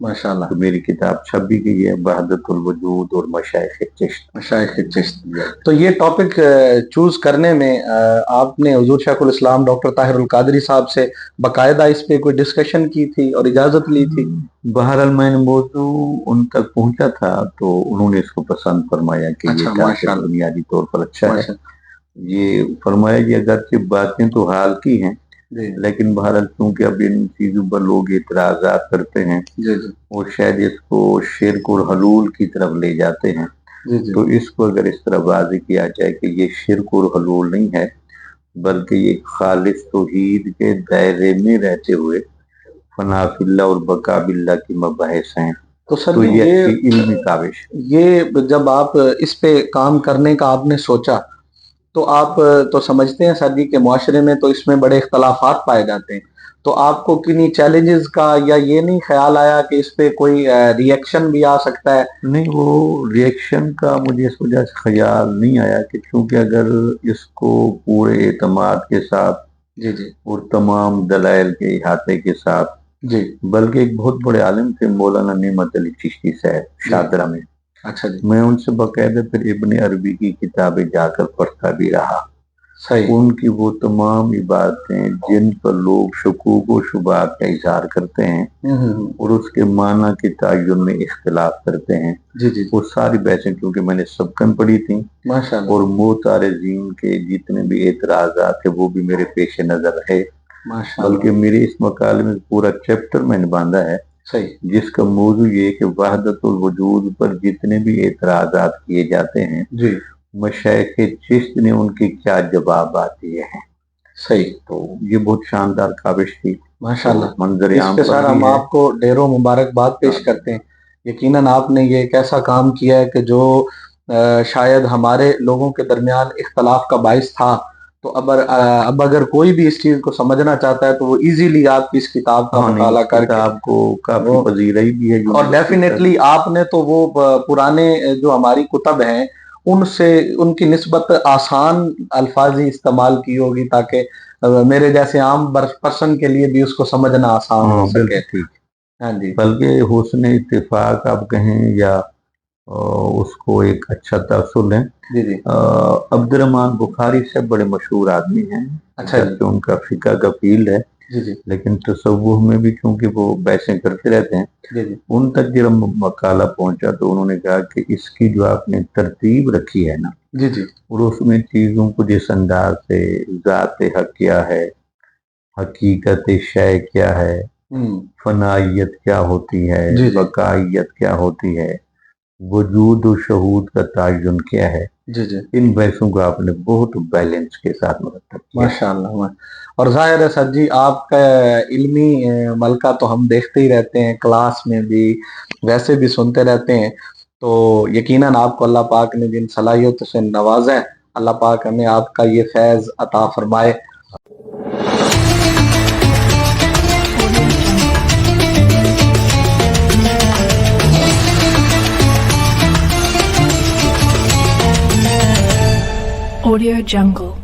माशाल्लाह। तो मेरी किताब छप भी गई है, वहदतुल वजूद और मशाइख चिश्त। मशाइख चिश्त। तो ये टॉपिक चूज करने में आपने हुजूर शेखुल इस्लाम डॉक्टर ताहिरुल कादरी साहब से बकायदा इस पे कोई डिस्कशन की थी और इजाजत ली थी? बहरहाल मैंने मौजू उन तक पहुंचा था तो उन्होंने इसको पसंद फरमाया कि ये टॉपिक माशाल्लाह। बुनियादी तौर पर अच्छा है। माशाल्लाह। ये फरमाया कि अगरचे बातें तो हाल की हैं, जी लेकिन बहरहाल क्योंकि अब इन चीजों पर लोग इतराजात करते हैं जी जी और शायद इसको शिर्क और हलूल की तरफ ले जाते हैं, जी जी तो इसको अगर इस तरह वाज़ेह किया जाए कि ये शिर्क और हलूल नहीं है, बल्कि ये खालिस तौहीद के दायरे में रहते हुए फना फिल्लाह और बका बिल्लाह की मबाहिस हैं। तो सर तो जी, ये अच्छी इल्मी काविश है। ये जब आप इस पे काम करने का आपने सोचा तो आप तो समझते हैं सर जी के मुआशरे में तो इसमें बड़े इख्तलाफात पाए जाते हैं, तो आपको किन्हीं चैलेंजेस का या ये नहीं ख्याल आया कि इस पे कोई रिएक्शन भी आ सकता है? नहीं, वो रिएक्शन का मुझे इस वजह से ख्याल नहीं आया कि क्योंकि अगर इसको पूरे एतमाद के साथ जी जी और तमाम दलाइल के इहाते के साथ, जी बल्कि एक बहुत बड़े आलिम थे मौलाना नेमत अली चिश्ती साहब शादरा में, अच्छा जी, मैं उनसे बाकायदा फिर इब्ने अरबी की किताबें जाकर पढ़ता भी रहा। सही। उनकी वो तमाम इबारतें जिन पर लोग शकूक व शुबात का इजहार करते हैं और उसके माना के तयन में इख्तिलाफ करते हैं, जी जी वो सारी बहसें क्योंकि मैंने सबकन पढ़ी थी माशाल्लाह। और मोतारजीन के जितने भी एतराज़ात थे वो भी मेरे पेश नज़र है। माशाल्लाह। बल्कि मेरे इस मकाले में पूरा चैप्टर मैंने बांधा है सही। जिसका मौजू ये कि वहदतुल वजूद पर जितने भी एतराज़ात किए जाते हैं, जी मशाइख चिश्त ने उनके क्या जवाबात दिए हैं। सही। तो ये बहुत शानदार काविश थी माशाल्लाह। तो मंजर इस आम पे पर सर भी हम है। आपको ढेरों मुबारकबाद पेश करते हैं। यकीनन आपने ये एक ऐसा काम किया है कि जो शायद हमारे लोगों के दरमियान इख्तलाफ का बाइस था, तो अब अगर कोई भी इस चीज को समझना चाहता है तो वो इजीली आपकी इस किताब का हाँ, नहीं, मुताला इस करके किताब को काफी वो पजीराई भी है और डेफिनेटली आपने तो वो पुराने जो हमारी कुतब हैं उनसे उनकी निस्बत आसान अल्फाजी इस्तेमाल की होगी ताकि मेरे जैसे आम पर्सन के लिए भी उसको समझना आसान हो हाँ, सके। बिल्कुल ठीक। हाँ जी बल्कि हुस्न इत्तेफाक आप कहें या उसको एक अच्छा तसुल है। जी जी अब्दुर्रहमान बुखारी से बड़े मशहूर आदमी हैं, अच्छा जी जबकि उनका फिका का फील्ड है, जी जी लेकिन तसव्वुफ में भी क्योंकि वो बहसें करते रहते हैं, जी जी उन तक जब मकाला पहुंचा तो उन्होंने कहा कि इसकी जो आपने तरतीब रखी है ना, जी जी और उसमें चीजों को जिस अंदाज से ज़ात हक क्या है, हकीकत शय क्या है, फनाइयत क्या होती है, जी जी बकाइयत क्या होती है, वजूद और शहूद का तयन क्या है, जी जी इन बहसों को आपने बहुत बैलेंस के साथ मुरतब किया है। माशाल्लाह। और जाहिर है सर जी आपका इल्मी मलका तो हम देखते ही रहते हैं, क्लास में भी वैसे भी सुनते रहते हैं, तो यकीनन आपको अल्लाह पाक ने जिन सलाहियतों से नवाजा है, अल्लाह पाक हमें आपका ये फैज अता फरमाए। Audio Jungle.